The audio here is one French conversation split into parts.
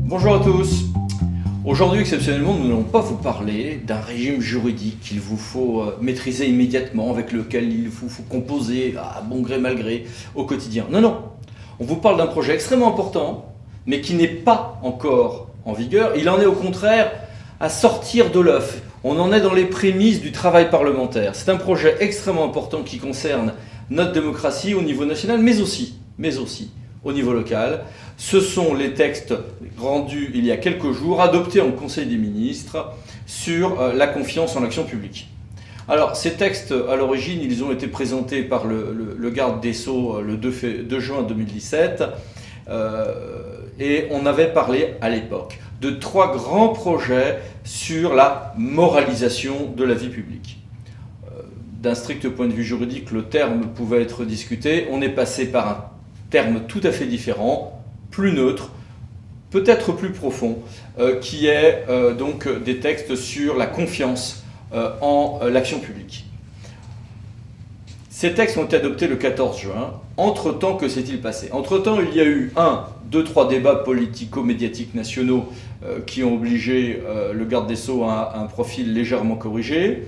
Bonjour à tous. Aujourd'hui, exceptionnellement, nous n'allons pas vous parler d'un régime juridique qu'il vous faut maîtriser immédiatement, avec lequel il vous faut composer à bon gré mal gré au quotidien. Non, non. On vous parle d'un projet extrêmement important, mais qui n'est pas encore en vigueur. Il en est au contraire à sortir de l'œuf. On en est dans les prémices du travail parlementaire. C'est un projet extrêmement important qui concerne notre démocratie au niveau national, mais aussi au niveau local. Ce sont les textes rendus il y a quelques jours, adoptés en Conseil des ministres, sur la confiance en l'action publique. Alors, ces textes, à l'origine, ils ont été présentés par le garde des Sceaux le 2 juin 2017, et on avait parlé à l'époque de 3 grands projets sur la moralisation de la vie publique. D'un strict point de vue juridique, le terme pouvait être discuté. On est passé par un terme tout à fait différent, plus neutre, peut-être plus profond, qui est donc des textes sur la confiance en l'action publique. Ces textes ont été adoptés le 14 juin. Entre-temps, que s'est-il passé? Entre-temps, il y a eu 3 débats politico-médiatiques nationaux qui ont obligé le garde des Sceaux à un profil légèrement corrigé.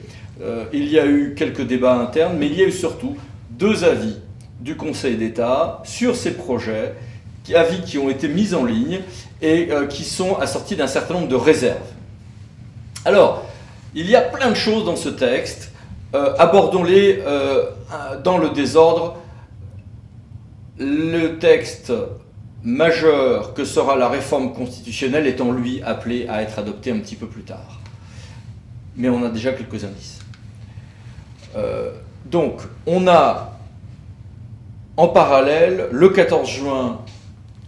Il y a eu quelques débats internes, mais il y a eu surtout 2 avis du Conseil d'État sur ces projets, avis qui ont été mis en ligne et qui sont assortis d'un certain nombre de réserves. Alors, il y a plein de choses dans ce texte, abordons-les dans le désordre. Le texte majeur que sera la réforme constitutionnelle étant lui appelé à être adopté un petit peu plus tard. Mais on a déjà quelques indices. Donc, on a en parallèle, le 14 juin,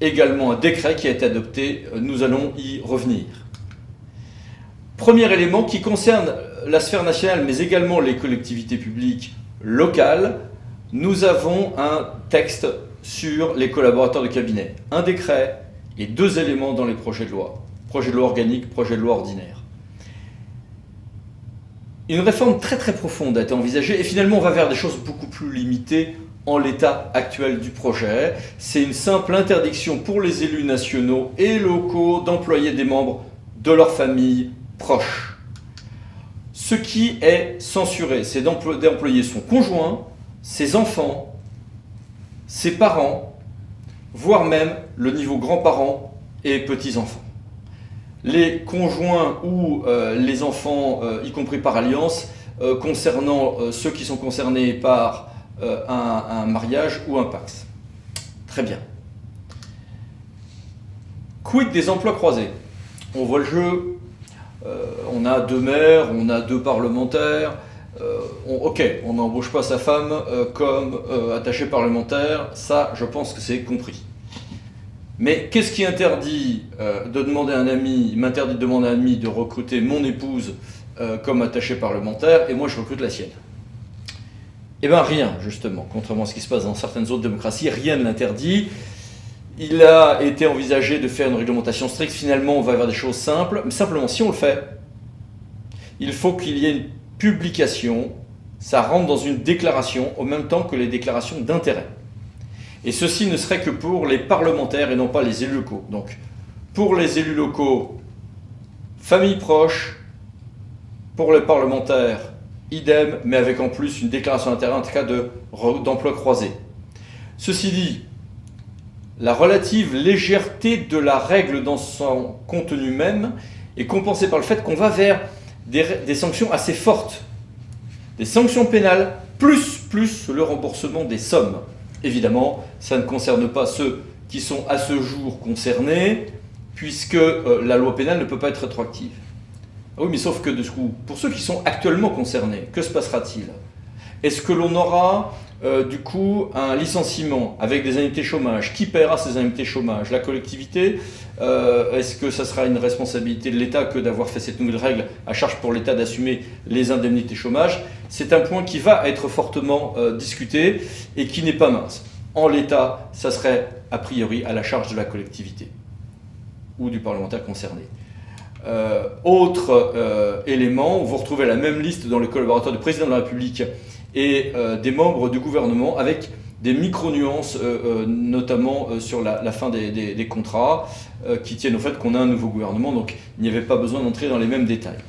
également un décret qui a été adopté, nous allons y revenir. Premier élément qui concerne la sphère nationale, mais également les collectivités publiques locales, nous avons un texte sur les collaborateurs de cabinet. Un décret et 2 éléments dans les projets de loi. Projet de loi organique, projet de loi ordinaire. Une réforme très très profonde a été envisagée et finalement on va vers des choses beaucoup plus limitées en l'état actuel du projet. C'est une simple interdiction pour les élus nationaux et locaux d'employer des membres de leur famille proche. Ce qui est censuré, c'est d'employer son conjoint, ses enfants, ses parents, voire même le niveau grands-parents et petits-enfants. Les conjoints ou les enfants, y compris par alliance, concernant ceux qui sont concernés par un mariage ou un pax. Très bien. Quid des emplois croisés? On voit le jeu, on a 2 maires, on a 2 parlementaires, on n'embauche pas sa femme comme attaché parlementaire, ça je pense que c'est compris. Mais qu'est-ce qui interdit de demander à un ami, m'interdit de demander à un ami de recruter mon épouse comme attaché parlementaire et moi je recrute la sienne? Eh bien rien, justement, contrairement à ce qui se passe dans certaines autres démocraties, rien ne l'interdit. Il a été envisagé de faire une réglementation stricte, finalement on va vers des choses simples, mais simplement si on le fait, il faut qu'il y ait une publication, ça rentre dans une déclaration, au même temps que les déclarations d'intérêt. Et ceci ne serait que pour les parlementaires et non pas les élus locaux. Donc, pour les élus locaux, famille proche, pour les parlementaires, idem, mais avec en plus une déclaration d'intérêt en cas d'emploi croisé. Ceci dit, la relative légèreté de la règle dans son contenu même est compensée par le fait qu'on va vers des sanctions assez fortes. Des sanctions pénales, plus le remboursement des sommes. Évidemment, ça ne concerne pas ceux qui sont à ce jour concernés, puisque la loi pénale ne peut pas être rétroactive. Ah oui, mais sauf que du coup, pour ceux qui sont actuellement concernés, que se passera-t-il? Est-ce que l'on aura du coup un licenciement avec des indemnités chômage? Qui paiera ces indemnités chômage? La collectivité? Est-ce que ça sera une responsabilité de l'État que d'avoir fait cette nouvelle règle à charge pour l'État d'assumer les indemnités chômage? C'est un point qui va être fortement discuté et qui n'est pas mince. En l'État, ça serait a priori à la charge de la collectivité ou du parlementaire concerné. Autre élément, vous retrouvez la même liste dans les collaborateurs du président de la République et des membres du gouvernement avec des micro-nuances, notamment sur la fin des contrats, qui tiennent au fait qu'on a un nouveau gouvernement, donc il n'y avait pas besoin d'entrer dans les mêmes détails.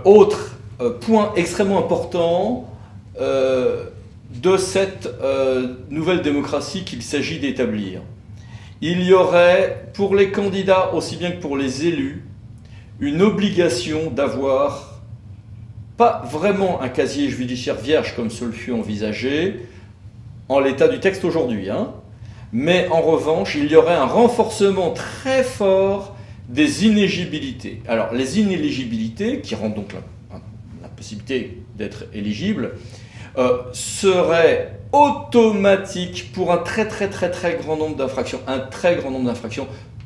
Autre point extrêmement important de cette nouvelle démocratie qu'il s'agit d'établir. Il y aurait, pour les candidats aussi bien que pour les élus, une obligation d'avoir pas vraiment un casier judiciaire vierge comme ce le fut envisagé en l'état du texte aujourd'hui, mais en revanche, il y aurait un renforcement très fort des inéligibilités. Alors, les inéligibilités, qui rendent donc la possibilité d'être éligible, seraient automatiques pour un très grand nombre d'infractions,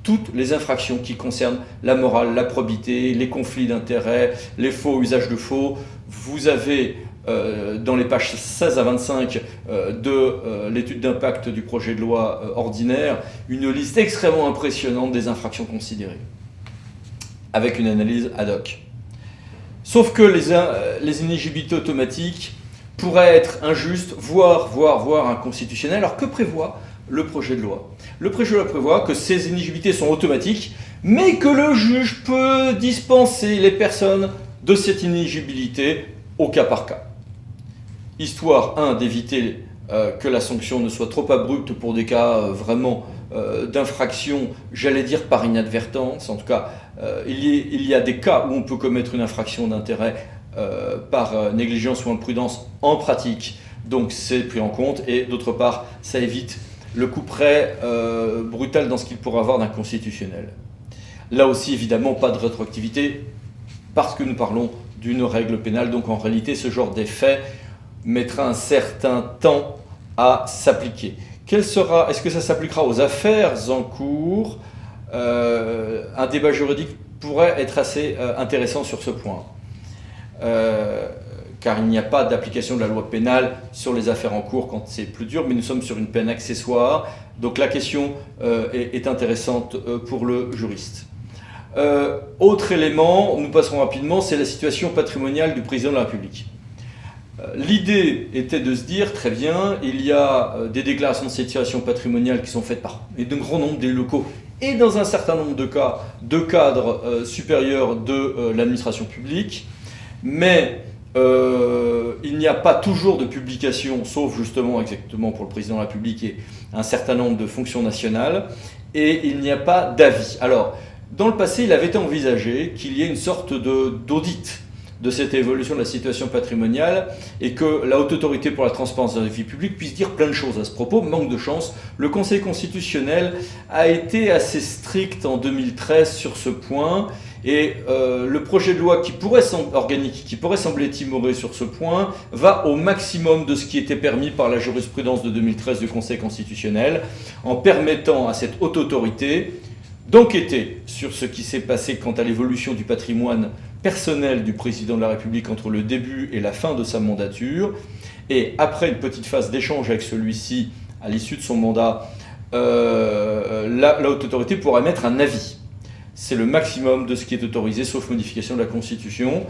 toutes les infractions qui concernent la morale, la probité, les conflits d'intérêts, les faux, usages de faux. Vous avez dans les pages 16 à 25 de l'étude d'impact du projet de loi ordinaire une liste extrêmement impressionnante des infractions considérées, avec une analyse ad hoc. Sauf que les inéligibilités automatiques pourraient être injustes, voire inconstitutionnelles. Alors que prévoit le projet de loi? Le projet de loi prévoit que ces inéligibilités sont automatiques, mais que le juge peut dispenser les personnes de cette inéligibilité au cas par cas. Histoire, d'éviter que la sanction ne soit trop abrupte pour des cas vraiment d'infraction, j'allais dire par inadvertance. En tout cas, il y a des cas où on peut commettre une infraction d'intérêt par négligence ou imprudence en pratique, donc c'est pris en compte, et d'autre part, ça évite le couperet brutal dans ce qu'il pourrait avoir d'inconstitutionnel. Là aussi, évidemment, pas de rétroactivité, parce que nous parlons d'une règle pénale, donc en réalité, ce genre d'effet mettra un certain temps à s'appliquer. Est-ce que ça s'appliquera aux affaires en cours? Un débat juridique pourrait être assez intéressant sur ce point. Car il n'y a pas d'application de la loi pénale sur les affaires en cours quand c'est plus dur, mais nous sommes sur une peine accessoire, donc la question est intéressante pour le juriste. Autre élément, nous passerons rapidement, c'est la situation patrimoniale du président de la République. L'idée était de se dire, très bien, il y a des déclarations de situation patrimoniale qui sont faites par un grand nombre d'élus locaux et dans un certain nombre de cas, de cadres supérieurs de l'administration publique, mais il n'y a pas toujours de publication, sauf justement exactement pour le président de la République et un certain nombre de fonctions nationales, et il n'y a pas d'avis. Alors, dans le passé, il avait été envisagé qu'il y ait une sorte d'audit de cette évolution de la situation patrimoniale et que la Haute Autorité pour la transparence de la vie publique puisse dire plein de choses à ce propos. Manque de chance, le Conseil constitutionnel a été assez strict en 2013 sur ce point et le projet de loi organique qui pourrait sembler timoré sur ce point va au maximum de ce qui était permis par la jurisprudence de 2013 du Conseil constitutionnel en permettant à cette Haute Autorité d'enquêter sur ce qui s'est passé quant à l'évolution du patrimoine personnel du président de la République entre le début et la fin de sa mandature. Et après une petite phase d'échange avec celui-ci, à l'issue de son mandat, la Haute Autorité pourra émettre un avis. C'est le maximum de ce qui est autorisé, sauf modification de la Constitution.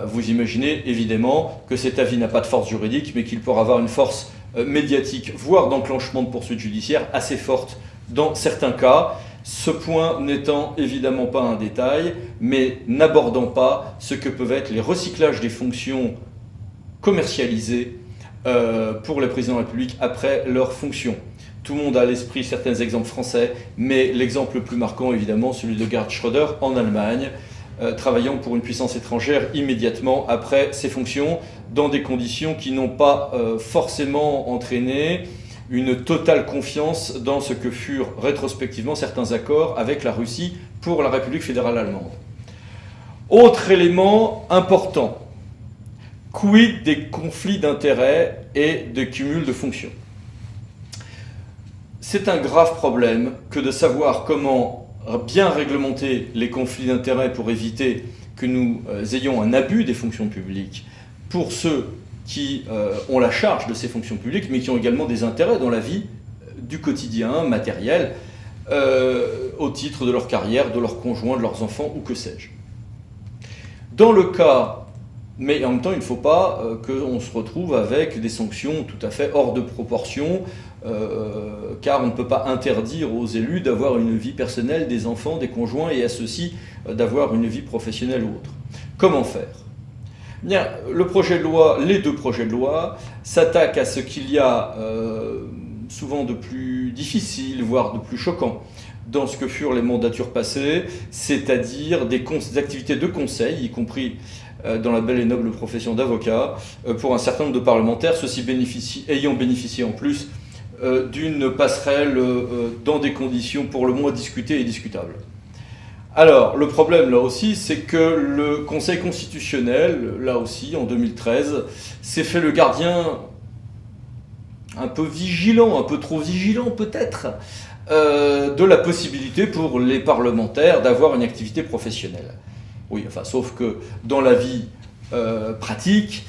Vous imaginez évidemment que cet avis n'a pas de force juridique, mais qu'il pourra avoir une force médiatique, voire d'enclenchement de poursuites judiciaires assez forte dans certains cas. Ce point n'étant évidemment pas un détail, mais n'abordant pas ce que peuvent être les recyclages des fonctions commercialisées pour les présidents de la République après leur fonction. Tout le monde a à l'esprit certains exemples français, mais l'exemple le plus marquant, évidemment, celui de Gerhard Schröder en Allemagne, travaillant pour une puissance étrangère immédiatement après ses fonctions, dans des conditions qui n'ont pas forcément entraîné une totale confiance dans ce que furent rétrospectivement certains accords avec la Russie pour la République fédérale allemande. Autre élément important, quid des conflits d'intérêts et de cumul de fonctions? C'est un grave problème que de savoir comment bien réglementer les conflits d'intérêts pour éviter que nous ayons un abus des fonctions publiques pour ceux qui ont la charge de ces fonctions publiques, mais qui ont également des intérêts dans la vie du quotidien, matériel, au titre de leur carrière, de leurs conjoints, de leurs enfants, ou que sais-je. Dans le cas Mais en même temps, il ne faut pas qu'on se retrouve avec des sanctions tout à fait hors de proportion, car on ne peut pas interdire aux élus d'avoir une vie personnelle, des enfants, des conjoints, et à ceux-ci d'avoir une vie professionnelle ou autre. Comment faire ? Bien, les deux projets de loi s'attaquent à ce qu'il y a souvent de plus difficile, voire de plus choquant dans ce que furent les mandatures passées, c'est-à-dire des activités de conseil, y compris dans la belle et noble profession d'avocat, pour un certain nombre de parlementaires, ceux-ci ayant bénéficié en plus d'une passerelle dans des conditions pour le moins discutées et discutables. Alors, le problème là aussi, c'est que le Conseil constitutionnel, là aussi, en 2013, s'est fait le gardien un peu vigilant, un peu trop vigilant peut-être, de la possibilité pour les parlementaires d'avoir une activité professionnelle. Oui, enfin, sauf que dans la vie pratique,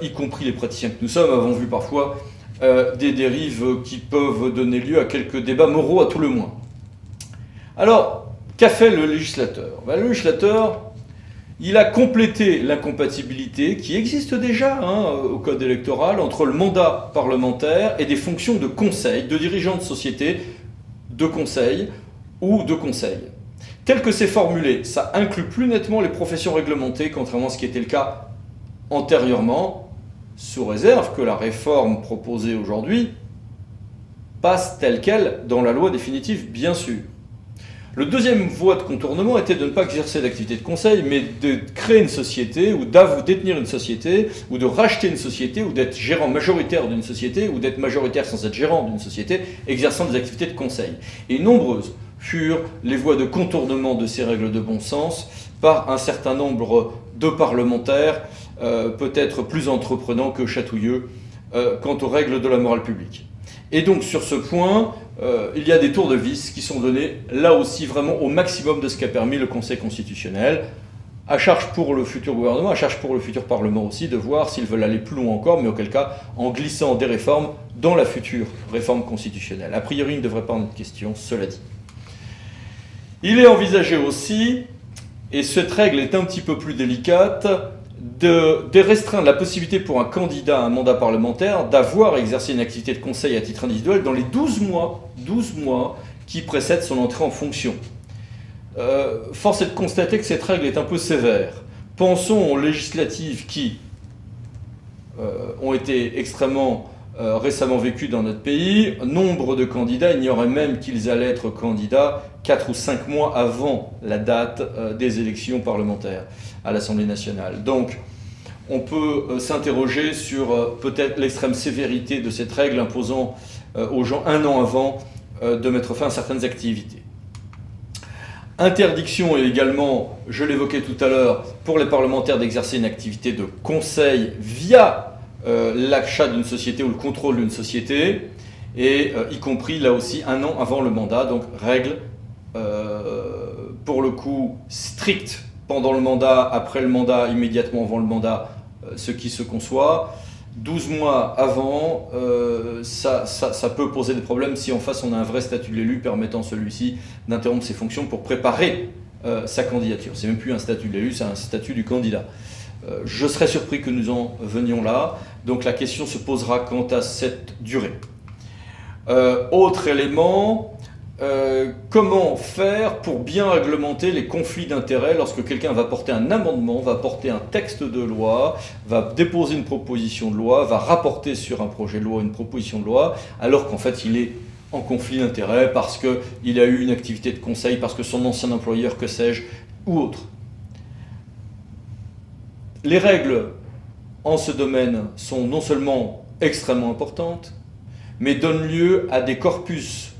y compris les praticiens que nous sommes, avons vu parfois des dérives qui peuvent donner lieu à quelques débats moraux à tout le moins. Alors, qu'a fait le législateur ? Le législateur, il a complété l'incompatibilité qui existe déjà au code électoral entre le mandat parlementaire et des fonctions de conseil, de dirigeants de société, de conseil ou de conseil. Tel que c'est formulé, ça inclut plus nettement les professions réglementées, contrairement à ce qui était le cas antérieurement, sous réserve que la réforme proposée aujourd'hui passe telle qu'elle dans la loi définitive, bien sûr. Le deuxième voie de contournement était de ne pas exercer d'activité de conseil, mais de créer une société, ou détenir une société, ou de racheter une société, ou d'être gérant majoritaire d'une société, ou d'être majoritaire sans être gérant d'une société, exerçant des activités de conseil. Et nombreuses furent les voies de contournement de ces règles de bon sens par un certain nombre de parlementaires, peut-être plus entreprenants que chatouilleux, quant aux règles de la morale publique. Et donc sur ce point, il y a des tours de vis qui sont donnés là aussi vraiment au maximum de ce qu'a permis le Conseil constitutionnel, à charge pour le futur gouvernement, à charge pour le futur Parlement aussi, de voir s'ils veulent aller plus loin encore, mais auquel cas en glissant des réformes dans la future réforme constitutionnelle. A priori, il ne devrait pas en être question, cela dit. Il est envisagé aussi, et cette règle est un petit peu plus délicate, de restreindre la possibilité pour un candidat à un mandat parlementaire d'avoir exercé une activité de conseil à titre individuel dans les 12 mois qui précèdent son entrée en fonction. Force est de constater que cette règle est un peu sévère. Pensons aux législatives qui ont été extrêmement récemment vécues dans notre pays. Nombre de candidats ignoraient même qu'ils allaient être candidats 4 ou 5 mois avant la date des élections parlementaires à l'Assemblée nationale. Donc, on peut s'interroger sur peut-être l'extrême sévérité de cette règle imposant aux gens un an avant de mettre fin à certaines activités. Interdiction également, je l'évoquais tout à l'heure, pour les parlementaires d'exercer une activité de conseil via l'achat d'une société ou le contrôle d'une société, et y compris là aussi un an avant le mandat, donc règle pour le coup stricte pendant le mandat, après le mandat, immédiatement avant le mandat, ce qui se conçoit. 12 mois avant, ça peut poser des problèmes si en face on a un vrai statut de l'élu permettant celui-ci d'interrompre ses fonctions pour préparer sa candidature. C'est même plus un statut de l'élu, c'est un statut du candidat. Je serais surpris que nous en venions là, donc la question se posera quant à cette durée. Autre élément, comment faire pour bien réglementer les conflits d'intérêts lorsque quelqu'un va porter un amendement, va porter un texte de loi, va déposer une proposition de loi, va rapporter sur un projet de loi une proposition de loi, alors qu'en fait il est en conflit d'intérêts parce qu'il a eu une activité de conseil, parce que son ancien employeur, que sais-je, ou autre. Les règles en ce domaine sont non seulement extrêmement importantes, mais donnent lieu à des corpus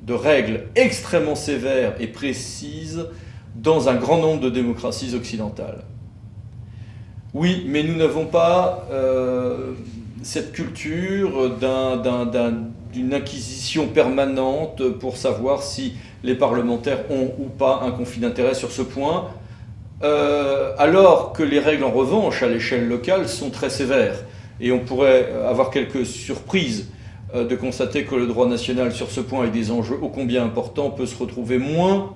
de règles extrêmement sévères et précises dans un grand nombre de démocraties occidentales. Oui, mais nous n'avons pas cette culture d'une acquisition permanente pour savoir si les parlementaires ont ou pas un conflit d'intérêts sur ce point, alors que les règles en revanche à l'échelle locale sont très sévères. Et on pourrait avoir quelques surprises de constater que le droit national sur ce point, avec des enjeux ô combien importants, peut se retrouver moins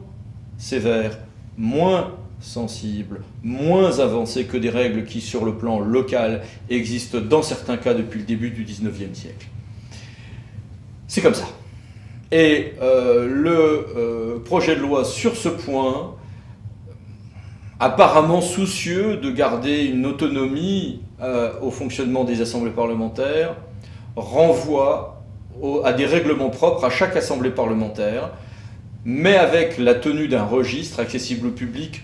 sévère, moins sensibles, moins avancées que des règles qui, sur le plan local, existent dans certains cas depuis le début du XIXe siècle. C'est comme ça. Et le projet de loi sur ce point, apparemment soucieux de garder une autonomie au fonctionnement des assemblées parlementaires, renvoie à des règlements propres à chaque assemblée parlementaire, mais avec la tenue d'un registre accessible au public,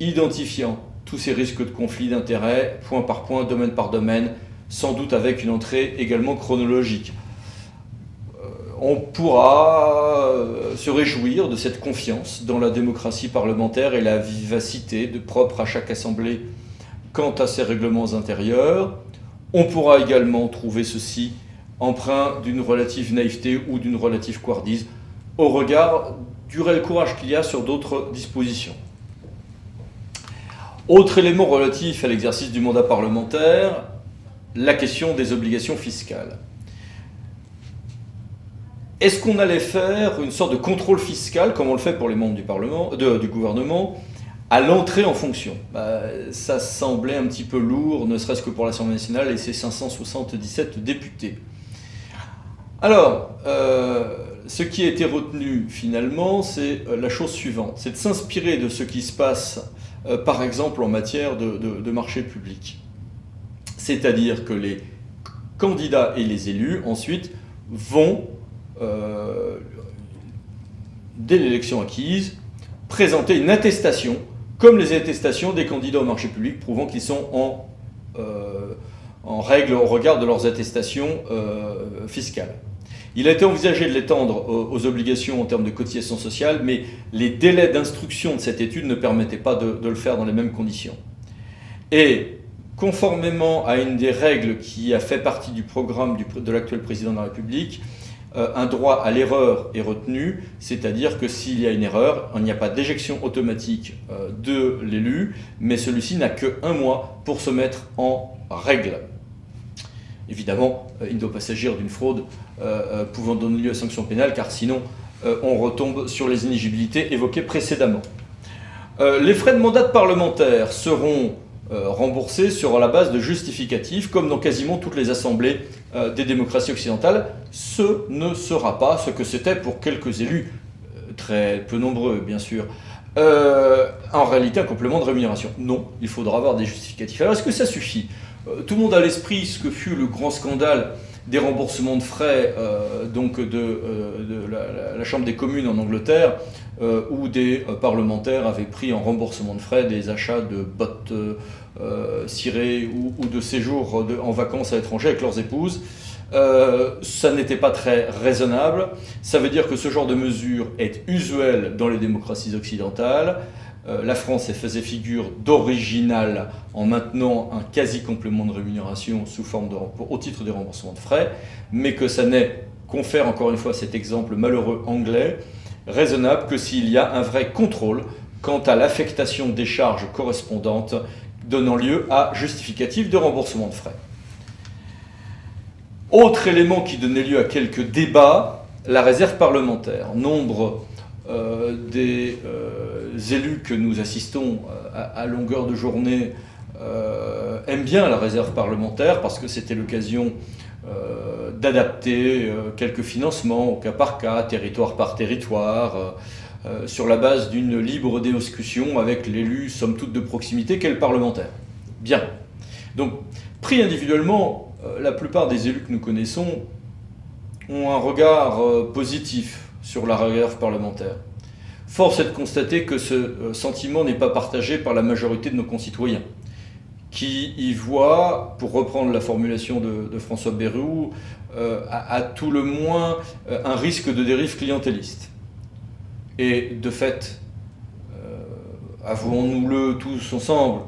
identifiant tous ces risques de conflit d'intérêts, point par point, domaine par domaine, sans doute avec une entrée également chronologique. On pourra se réjouir de cette confiance dans la démocratie parlementaire et la vivacité propre à chaque assemblée quant à ses règlements intérieurs. On pourra également trouver ceci empreint d'une relative naïveté ou d'une relative couardise au regard du réel courage qu'il y a sur d'autres dispositions. Autre élément relatif à l'exercice du mandat parlementaire, la question des obligations fiscales. Est-ce qu'on allait faire une sorte de contrôle fiscal, comme on le fait pour les membres du gouvernement, à l'entrée en fonction? Ça semblait un petit peu lourd, ne serait-ce que pour l'Assemblée nationale et ses 577 députés. Alors, ce qui a été retenu finalement, c'est la chose suivante. C'est de s'inspirer de ce qui se passe, par exemple, en matière de marché public. C'est-à-dire que les candidats et les élus, ensuite, vont, dès l'élection acquise, présenter une attestation, comme les attestations des candidats au marché public, prouvant qu'ils sont en règle au regard de leurs attestations fiscales. Il a été envisagé de l'étendre aux obligations en termes de cotisation sociale, mais les délais d'instruction de cette étude ne permettaient pas de le faire dans les mêmes conditions. Et conformément à une des règles qui a fait partie du programme de l'actuel président de la République, un droit à l'erreur est retenu, c'est-à-dire que s'il y a une erreur, il n'y a pas d'éjection automatique de l'élu, mais celui-ci n'a que 1 mois pour se mettre en règle. Évidemment, il ne doit pas s'agir d'une fraude pouvant donner lieu à sanction pénale, car sinon on retombe sur les inéligibilités évoquées précédemment. Les frais de mandat de parlementaire seront remboursés sur la base de justificatifs, comme dans quasiment toutes les assemblées des démocraties occidentales. Ce ne sera pas ce que c'était pour quelques élus, très peu nombreux bien sûr, en réalité un complément de rémunération. Non, il faudra avoir des justificatifs. Alors est-ce que ça suffit ? Tout le monde a à l'esprit ce que fut le grand scandale des remboursements de frais de la Chambre des communes en Angleterre, où des parlementaires avaient pris en remboursement de frais des achats de bottes cirées ou de séjours en vacances à l'étranger avec leurs épouses. Ça n'était pas très raisonnable. Ça veut dire que ce genre de mesure est usuel dans les démocraties occidentales. La France faisait figure d'original en maintenant un quasi-complément de rémunération sous forme au titre des remboursements de frais, mais que ça n'est, confère encore une fois cet exemple malheureux anglais, raisonnable que s'il y a un vrai contrôle quant à l'affectation des charges correspondantes donnant lieu à justificatif de remboursement de frais. Autre élément qui donnait lieu à quelques débats, la réserve parlementaire. Nombre des élus que nous assistons à longueur de journée aiment bien la réserve parlementaire parce que c'était l'occasion d'adapter quelques financements au cas par cas, territoire par territoire, sur la base d'une libre discussion avec l'élu, somme toute de proximité, qu'est le parlementaire. Bien. Donc, pris individuellement, la plupart des élus que nous connaissons ont un regard positif sur la réserve parlementaire. Force est de constater que ce sentiment n'est pas partagé par la majorité de nos concitoyens, qui y voient, pour reprendre la formulation de François Bayrou, à tout le moins un risque de dérive clientéliste. Et de fait, avouons-nous-le tous ensemble,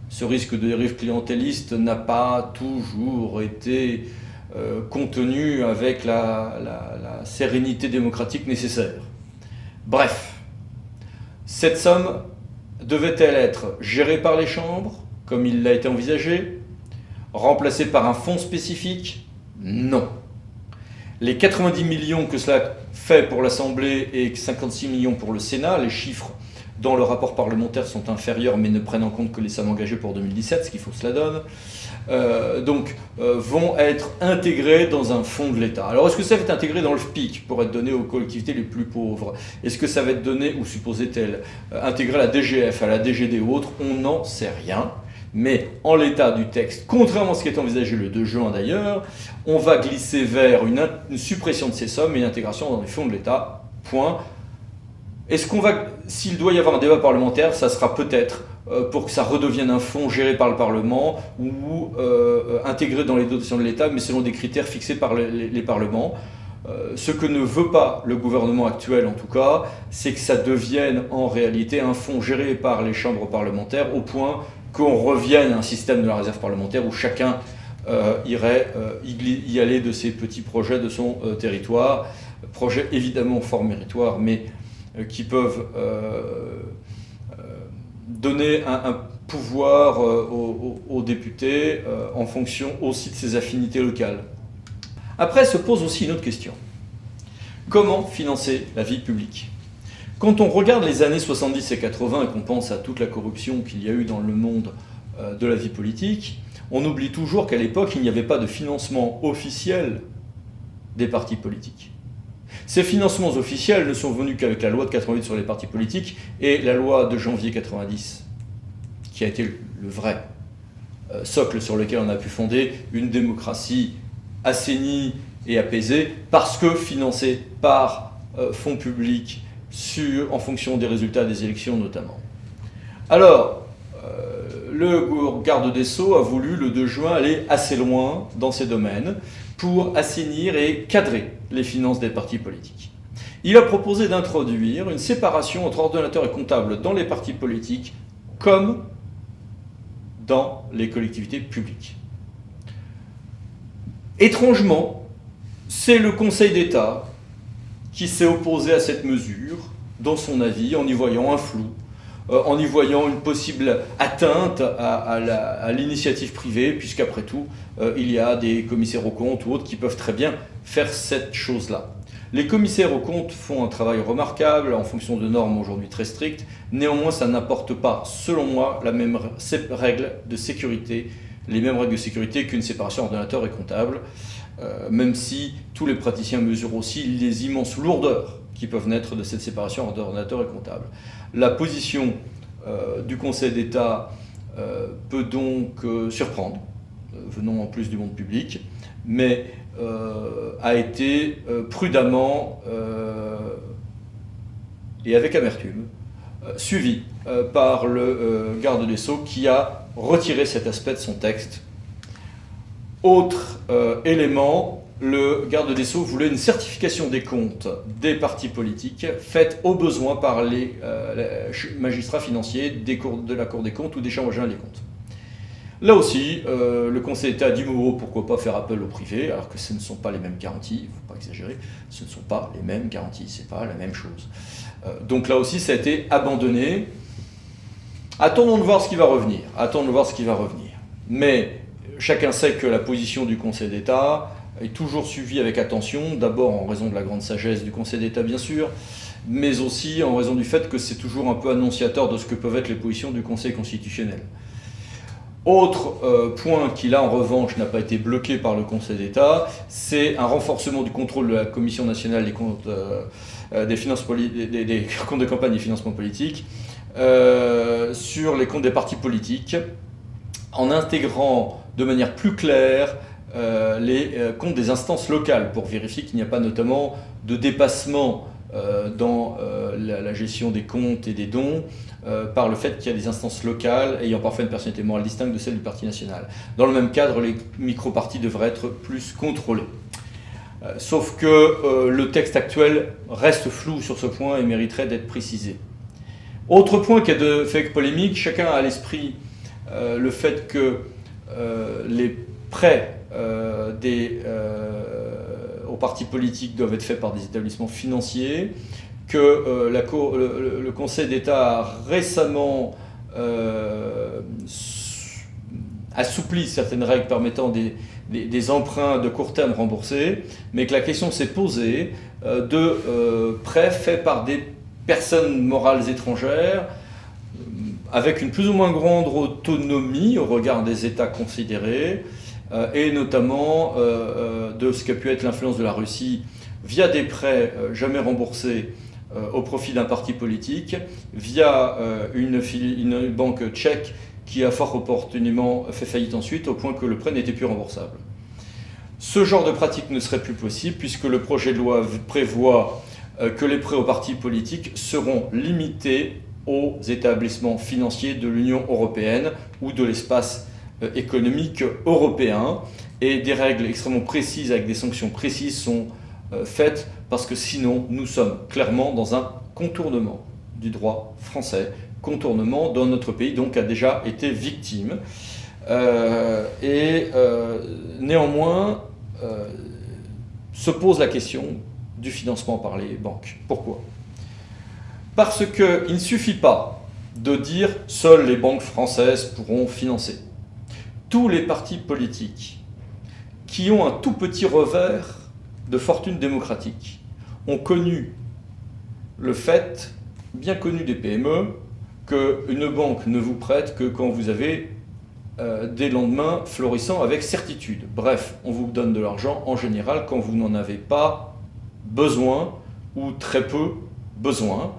ce risque de dérive clientéliste n'a pas toujours été contenu avec la sérénité démocratique nécessaire. Bref, cette somme devait-elle être gérée par les chambres, comme il l'a été envisagé, remplacée par un fonds spécifique? Non. Les 90 millions que cela fait pour l'Assemblée et 56 millions pour le Sénat, les chiffres dans le rapport parlementaire sont inférieurs mais ne prennent en compte que les sommes engagées pour 2017, ce qui fausse la donne. Vont être intégrés dans un fonds de l'État. Alors est-ce que ça va être intégré dans le FPIC pour être donné aux collectivités les plus pauvres? Est-ce que ça va être donné, ou supposait-elle, intégré à la DGF, à la DGD ou autre? On n'en sait rien. Mais en l'état du texte, contrairement à ce qui est envisagé le 2 juin d'ailleurs, on va glisser vers une suppression de ces sommes et une intégration dans les fonds de l'État. Point. Est-ce qu'on va, s'il doit y avoir un débat parlementaire, ça sera peut-être pour que ça redevienne un fonds géré par le Parlement ou intégré dans les dotations de l'État, mais selon des critères fixés par les parlements. Ce que ne veut pas le gouvernement actuel, en tout cas, c'est que ça devienne en réalité un fonds géré par les chambres parlementaires, au point qu'on revienne à un système de la réserve parlementaire où chacun irait y aller de ses petits projets de son territoire. Projets évidemment fort méritoires, mais qui peuvent donner un pouvoir aux députés en fonction aussi de ses affinités locales. Après se pose aussi une autre question. Comment financer la vie publique? Quand on regarde les années 70 et 80 et qu'on pense à toute la corruption qu'il y a eu dans le monde de la vie politique, on oublie toujours qu'à l'époque, il n'y avait pas de financement officiel des partis politiques. Ces financements officiels ne sont venus qu'avec la loi de 88 sur les partis politiques et la loi de janvier 90, qui a été le vrai socle sur lequel on a pu fonder une démocratie assainie et apaisée, parce que financée par fonds publics en fonction des résultats des élections notamment. Alors, le garde des Sceaux a voulu, le 2 juin, aller assez loin dans ces domaines pour assainir et cadrer les finances des partis politiques. Il a proposé d'introduire une séparation entre ordonnateurs et comptables dans les partis politiques comme dans les collectivités publiques. Étrangement, c'est le Conseil d'État qui s'est opposé à cette mesure dans son avis, en y voyant un flou, en y voyant une possible atteinte à l'initiative privée, puisqu'après tout, il y a des commissaires aux comptes ou autres qui peuvent très bien faire cette chose-là. Les commissaires aux comptes font un travail remarquable en fonction de normes aujourd'hui très strictes. Néanmoins, ça n'apporte pas, selon moi, les mêmes règles de sécurité qu'une séparation ordonnateur et comptable, même si tous les praticiens mesurent aussi les immenses lourdeurs qui peuvent naître de cette séparation ordonnateur et comptable. La position du Conseil d'État peut donc surprendre, venant en plus du monde public, mais a été prudemment et avec amertume suivi par le garde des Sceaux qui a retiré cet aspect de son texte. Autre élément, le garde des Sceaux voulait une certification des comptes des partis politiques faite au besoin par les magistrats financiers de la Cour des comptes ou des chambres régionales des comptes. Là aussi, le Conseil d'État a dit pourquoi pas faire appel au privé, alors que ce ne sont pas les mêmes garanties, il ne faut pas exagérer, ce ne sont pas les mêmes garanties, ce n'est pas la même chose. Donc là aussi, ça a été abandonné. Attendons de voir ce qui va revenir, Mais chacun sait que la position du Conseil d'État est toujours suivie avec attention, d'abord en raison de la grande sagesse du Conseil d'État bien sûr, mais aussi en raison du fait que c'est toujours un peu annonciateur de ce que peuvent être les positions du Conseil constitutionnel. Autre point qui là en revanche n'a pas été bloqué par le Conseil d'État, c'est un renforcement du contrôle de la Commission nationale des comptes, des comptes de campagne et financements politiques sur les comptes des partis politiques, en intégrant de manière plus claire les comptes des instances locales pour vérifier qu'il n'y a pas notamment de dépassement dans la gestion des comptes et des dons par le fait qu'il y a des instances locales ayant parfois une personnalité morale distincte de celle du parti national. Dans le même cadre, les micro-partis devraient être plus contrôlés. Sauf que le texte actuel reste flou sur ce point et mériterait d'être précisé. Autre point qui a fait polémique, chacun a à l'esprit le fait que les prêts aux partis politiques doivent être faits par des établissements financiers, que le Conseil d'État a récemment assoupli certaines règles permettant des emprunts de court terme remboursés, mais que la question s'est posée de prêts faits par des personnes morales étrangères, avec une plus ou moins grande autonomie au regard des États considérés, et notamment de ce qu'a pu être l'influence de la Russie via des prêts jamais remboursés au profit d'un parti politique, via une banque tchèque qui a fort opportunément fait faillite ensuite, au point que le prêt n'était plus remboursable. Ce genre de pratique ne serait plus possible, puisque le projet de loi prévoit que les prêts aux partis politiques seront limités aux établissements financiers de l'Union européenne ou de l'espace économique européen. Et des règles extrêmement précises, avec des sanctions précises, sont faites, parce que sinon, nous sommes clairement dans un contournement du droit français, contournement dont notre pays donc a déjà été victime. Néanmoins, se pose la question du financement par les banques. Pourquoi ? Parce qu'il ne suffit pas de dire « seules les banques françaises pourront financer ». Tous les partis politiques qui ont un tout petit revers de fortune démocratique ont connu le fait, bien connu des PME, qu'une banque ne vous prête que quand vous avez des lendemains florissants avec certitude. Bref, on vous donne de l'argent en général quand vous n'en avez pas besoin ou très peu besoin.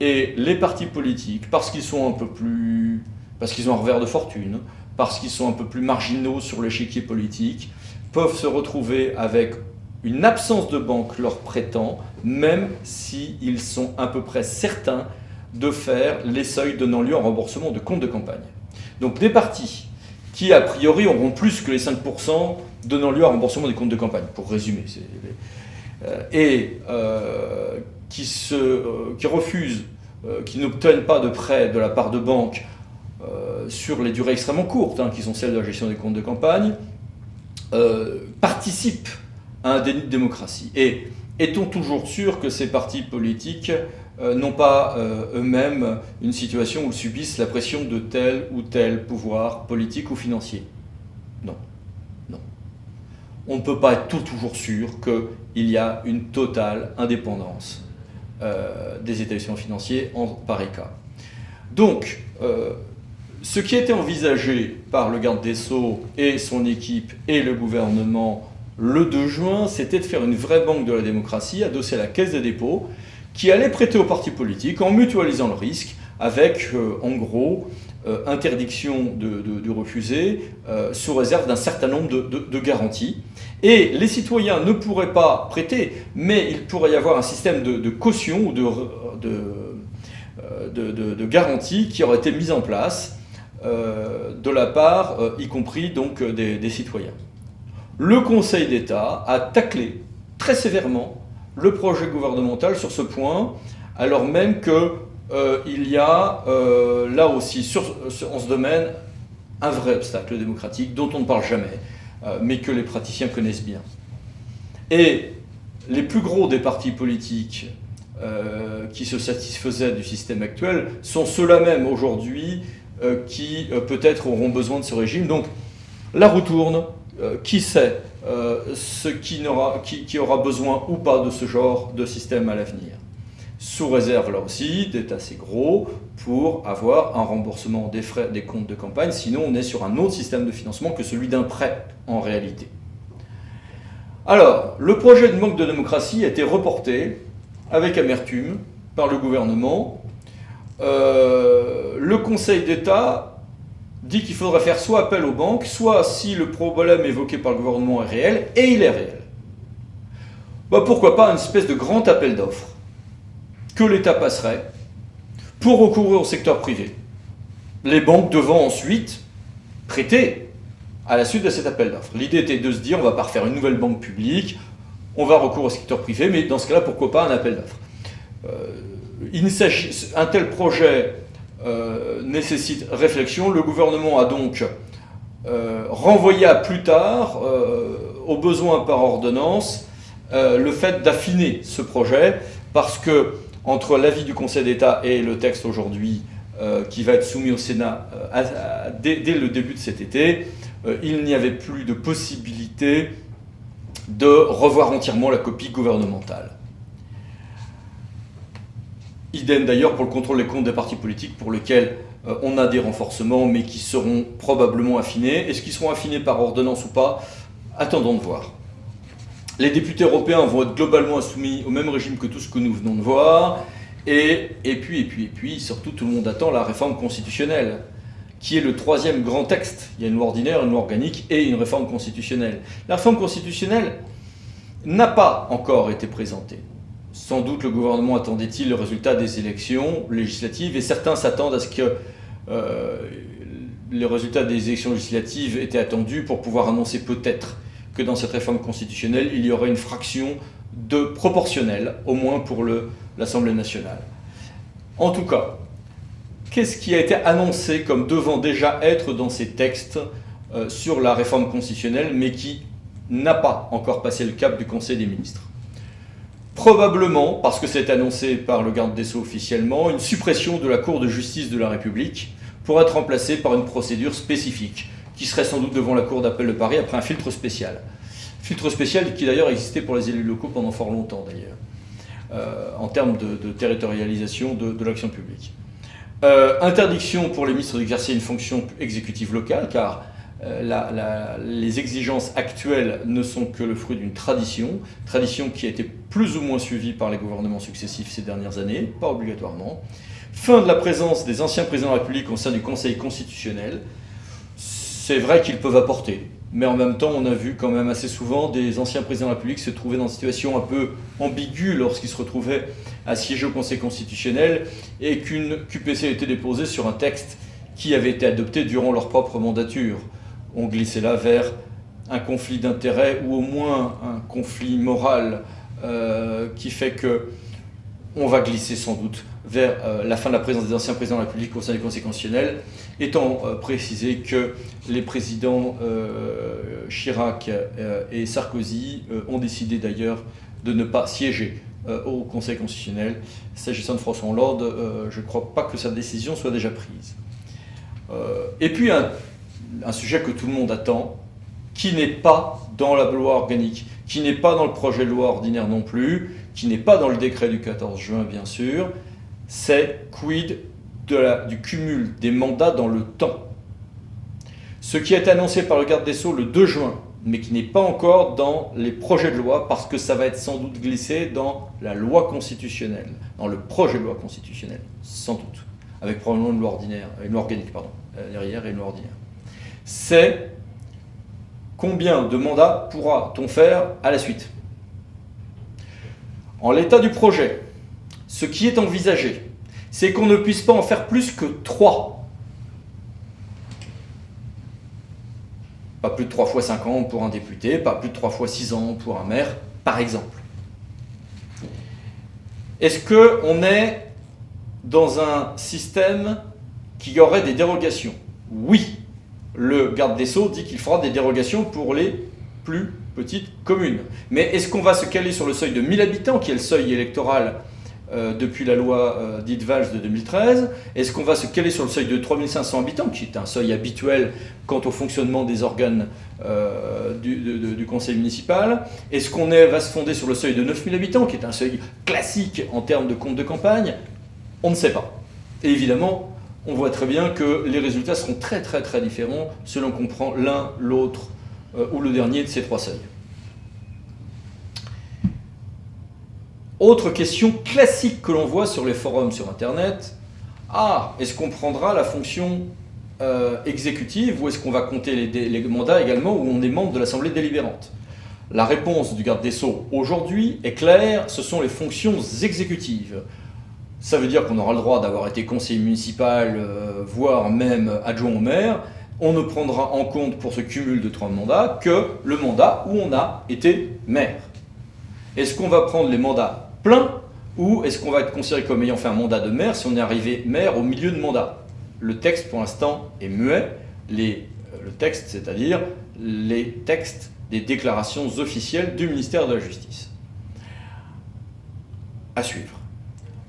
Et les partis politiques, parce qu'ils ont un revers de fortune, parce qu'ils sont un peu plus marginaux sur l'échiquier politique, peuvent se retrouver avec une absence de banque leur prêtant, même s'ils sont à peu près certains de faire les seuils donnant lieu en remboursement de comptes de campagne. Donc des partis qui, a priori, auront plus que les 5% donnant lieu à remboursement des comptes de campagne, pour résumer, qui refusent, qui n'obtiennent pas de prêts de la part de banques sur les durées extrêmement courtes, qui sont celles de la gestion des comptes de campagne, participent à un déni de démocratie. Et est-on toujours sûr que ces partis politiques n'ont pas eux-mêmes une situation où ils subissent la pression de tel ou tel pouvoir politique ou financier ? Non. Non. On ne peut pas être toujours sûr qu'il y a une totale indépendance des établissements financiers en pareil cas. Donc, ce qui a été envisagé par le garde des Sceaux et son équipe et le gouvernement le 2 juin, c'était de faire une vraie banque de la démocratie adossée à la Caisse des dépôts, qui allait prêter aux partis politiques en mutualisant le risque, avec en gros interdiction de refuser, sous réserve d'un certain nombre de garanties. Et les citoyens ne pourraient pas prêter, mais il pourrait y avoir un système de caution ou de garantie qui aurait été mis en place de la part, y compris donc, des citoyens. Le Conseil d'État a taclé très sévèrement le projet gouvernemental sur ce point, alors même qu'il y a là aussi, en ce domaine, un vrai obstacle démocratique dont on ne parle jamais, mais que les praticiens connaissent bien. Et les plus gros des partis politiques qui se satisfaisaient du système actuel sont ceux-là même aujourd'hui qui peut-être auront besoin de ce régime. Donc la roue tourne, qui sait qui aura besoin ou pas de ce genre de système à l'avenir. Sous réserve là aussi d'être assez gros pour avoir un remboursement des frais des comptes de campagne, sinon on est sur un autre système de financement que celui d'un prêt en réalité. Alors, le projet de banque de démocratie a été reporté avec amertume par le gouvernement. Le Conseil d'État dit qu'il faudrait faire soit appel aux banques, soit si le problème évoqué par le gouvernement est réel, et il est réel. Pourquoi pas une espèce de grand appel d'offres que l'État passerait pour recourir au secteur privé. Les banques devant ensuite prêter à la suite de cet appel d'offres. L'idée était de se dire, on ne va pas refaire une nouvelle banque publique, on va recourir au secteur privé, mais dans ce cas-là, pourquoi pas un appel d'offres. Un tel projet nécessite réflexion. Le gouvernement a donc renvoyé à plus tard, au besoin par ordonnance, le fait d'affiner ce projet, parce que entre l'avis du Conseil d'État et le texte aujourd'hui qui va être soumis au Sénat dès le début de cet été, il n'y avait plus de possibilité de revoir entièrement la copie gouvernementale. Idem d'ailleurs pour le contrôle des comptes des partis politiques pour lesquels on a des renforcements mais qui seront probablement affinés. Est-ce qu'ils seront affinés par ordonnance ou pas? Attendons de voir. Les députés européens vont être globalement soumis au même régime que tout ce que nous venons de voir. Et puis, surtout, tout le monde attend la réforme constitutionnelle, qui est le troisième grand texte. Il y a une loi ordinaire, une loi organique et une réforme constitutionnelle. La réforme constitutionnelle n'a pas encore été présentée. Sans doute le gouvernement attendait-il le résultat des élections législatives et certains s'attendent à ce que les résultats des élections législatives étaient attendus pour pouvoir annoncer peut-être que dans cette réforme constitutionnelle, il y aurait une fraction de proportionnelle, au moins pour l'Assemblée nationale. En tout cas, qu'est-ce qui a été annoncé comme devant déjà être dans ces textes sur la réforme constitutionnelle, mais qui n'a pas encore passé le cap du Conseil des ministres? Probablement, parce que c'est annoncé par le garde des Sceaux officiellement, une suppression de la Cour de justice de la République pour être remplacée par une procédure spécifique, qui serait sans doute devant la Cour d'appel de Paris après un filtre spécial. Filtre spécial qui d'ailleurs existait pour les élus locaux pendant fort longtemps d'ailleurs, en termes de territorialisation de l'action publique. Interdiction pour les ministres d'exercer une fonction exécutive locale, car les exigences actuelles ne sont que le fruit d'une tradition qui a été plus ou moins suivie par les gouvernements successifs ces dernières années, pas obligatoirement. Fin de la présence des anciens présidents de la République au sein du Conseil constitutionnel. C'est vrai qu'ils peuvent apporter, mais en même temps, on a vu quand même assez souvent des anciens présidents de la République se trouver dans une situation un peu ambiguë lorsqu'ils se retrouvaient à siéger au Conseil constitutionnel et qu'une QPC a été déposée sur un texte qui avait été adopté durant leur propre mandature. On glissait là vers un conflit d'intérêts ou au moins un conflit moral qui fait que on va glisser sans doute vers la fin de la présence des anciens présidents de la République au sein du Conseil constitutionnel, étant précisé que les présidents Chirac et Sarkozy ont décidé d'ailleurs de ne pas siéger au Conseil constitutionnel. S'agissant de François Hollande, je ne crois pas que sa décision soit déjà prise. Et puis un sujet que tout le monde attend, qui n'est pas dans la loi organique, qui n'est pas dans le projet de loi ordinaire non plus, qui n'est pas dans le décret du 14 juin bien sûr, c'est quid du cumul des mandats dans le temps. Ce qui a été annoncé par le garde des Sceaux le 2 juin, mais qui n'est pas encore dans les projets de loi, parce que ça va être sans doute glissé dans la loi constitutionnelle, dans le projet de loi constitutionnel, sans doute, avec probablement une loi ordinaire, une loi organique, pardon, derrière et une loi ordinaire. C'est combien de mandats pourra-t-on faire à la suite? En l'état du projet, ce qui est envisagé, c'est qu'on ne puisse pas en faire plus que 3. Pas plus de 3 fois 5 ans pour un député, pas plus de 3 fois 6 ans pour un maire, par exemple. Est-ce qu'on est dans un système qui aurait des dérogations? Oui. Le garde des Sceaux dit qu'il fera des dérogations pour les plus petites communes. Mais est-ce qu'on va se caler sur le seuil de 1000 habitants, qui est le seuil électoral depuis la loi dite Valls de 2013? Est-ce qu'on va se caler sur le seuil de 3500 habitants, qui est un seuil habituel quant au fonctionnement des organes du conseil municipal? Est-ce qu'on va se fonder sur le seuil de 9000 habitants, qui est un seuil classique en termes de compte de campagne? On ne sait pas. Et évidemment, on voit très bien que les résultats seront très très très différents selon qu'on prend l'un, l'autre ou le dernier de ces 3 seuils. Autre question classique que l'on voit sur les forums sur Internet, est-ce qu'on prendra la fonction exécutive ou est-ce qu'on va compter les mandats également où on est membre de l'Assemblée délibérante? La réponse du garde des Sceaux aujourd'hui est claire, ce sont les fonctions exécutives. Ça veut dire qu'on aura le droit d'avoir été conseiller municipal, voire même adjoint au maire. On ne prendra en compte pour ce cumul de 3 mandats que le mandat où on a été maire. Est-ce qu'on va prendre les mandats pleins ou est-ce qu'on va être considéré comme ayant fait un mandat de maire si on est arrivé maire au milieu de mandat? Le texte pour l'instant est muet. Le texte, c'est-à-dire les textes des déclarations officielles du ministère de la Justice. À suivre.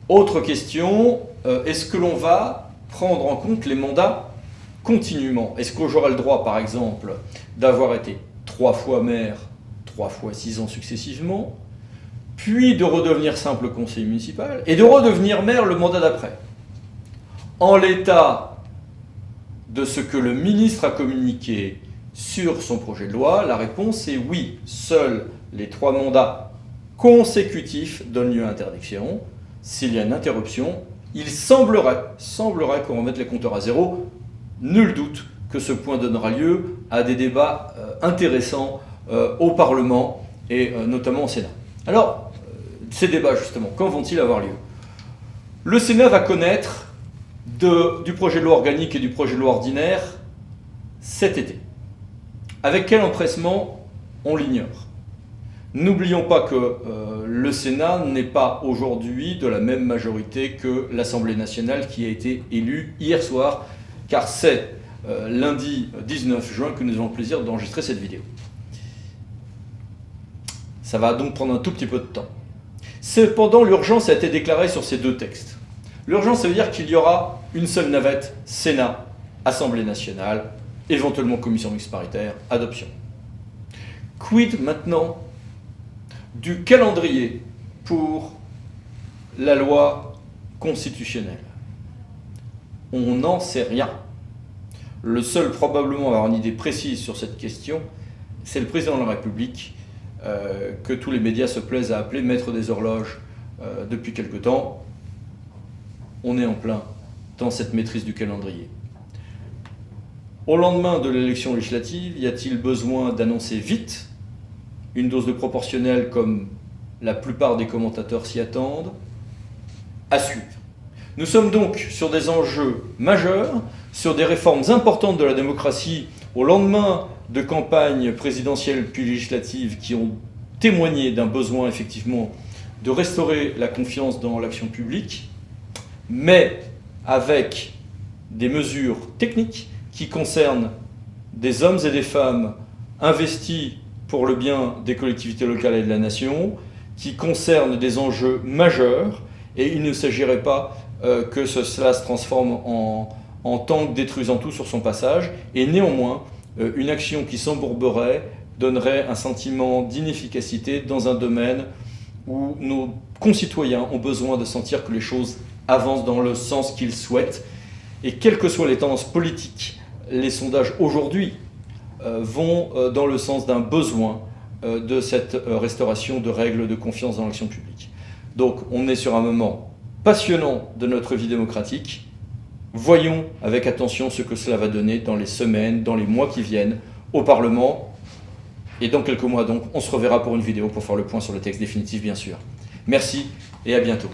Autre question, est-ce que l'on va prendre en compte les mandats continuellement? Est-ce que j'aurai le droit, par exemple, d'avoir été 3 fois maire, 3 fois 6 ans successivement, puis de redevenir simple conseiller municipal, et de redevenir maire le mandat d'après. En l'état de ce que le ministre a communiqué sur son projet de loi, la réponse est oui. Seuls les 3 mandats consécutifs donnent lieu à interdiction. S'il y a une interruption, il semblerait qu'on remette les compteurs à zéro. Nul doute que ce point donnera lieu à des débats intéressants au Parlement et notamment au Sénat. Alors, ces débats justement, quand vont-ils avoir lieu? Le Sénat va connaître du projet de loi organique et du projet de loi ordinaire cet été. Avec quel empressement, on l'ignore. N'oublions pas que le Sénat n'est pas aujourd'hui de la même majorité que l'Assemblée nationale qui a été élue hier soir, car c'est lundi 19 juin que nous avons le plaisir d'enregistrer cette vidéo. Ça va donc prendre un tout petit peu de temps. Cependant, l'urgence a été déclarée sur ces 2 textes. L'urgence, ça veut dire qu'il y aura une seule navette, Sénat, Assemblée nationale, éventuellement commission mixte paritaire, adoption. Quid maintenant du calendrier pour la loi constitutionnelle? On n'en sait rien. Le seul probablement à avoir une idée précise sur cette question, c'est le président de la République, que tous les médias se plaisent à appeler maître des horloges depuis quelque temps. On est en plein dans cette maîtrise du calendrier. Au lendemain de l'élection législative, y a-t-il besoin d'annoncer vite une dose de proportionnelle comme la plupart des commentateurs s'y attendent? À suivre. Nous sommes donc sur des enjeux majeurs, sur des réformes importantes de la démocratie au lendemain de campagnes présidentielles puis législatives qui ont témoigné d'un besoin effectivement de restaurer la confiance dans l'action publique, mais avec des mesures techniques qui concernent des hommes et des femmes investis pour le bien des collectivités locales et de la nation, qui concernent des enjeux majeurs, et il ne s'agirait pas que cela se transforme en tank détruisant tout sur son passage, et néanmoins, une action qui s'embourberait donnerait un sentiment d'inefficacité dans un domaine où nos concitoyens ont besoin de sentir que les choses avancent dans le sens qu'ils souhaitent. Et quelles que soient les tendances politiques, les sondages aujourd'hui vont dans le sens d'un besoin de cette restauration de règles de confiance dans l'action publique. Donc on est sur un moment passionnant de notre vie démocratique. Voyons avec attention ce que cela va donner dans les semaines, dans les mois qui viennent au Parlement. Et dans quelques mois donc, on se reverra pour une vidéo pour faire le point sur le texte définitif bien sûr. Merci et à bientôt.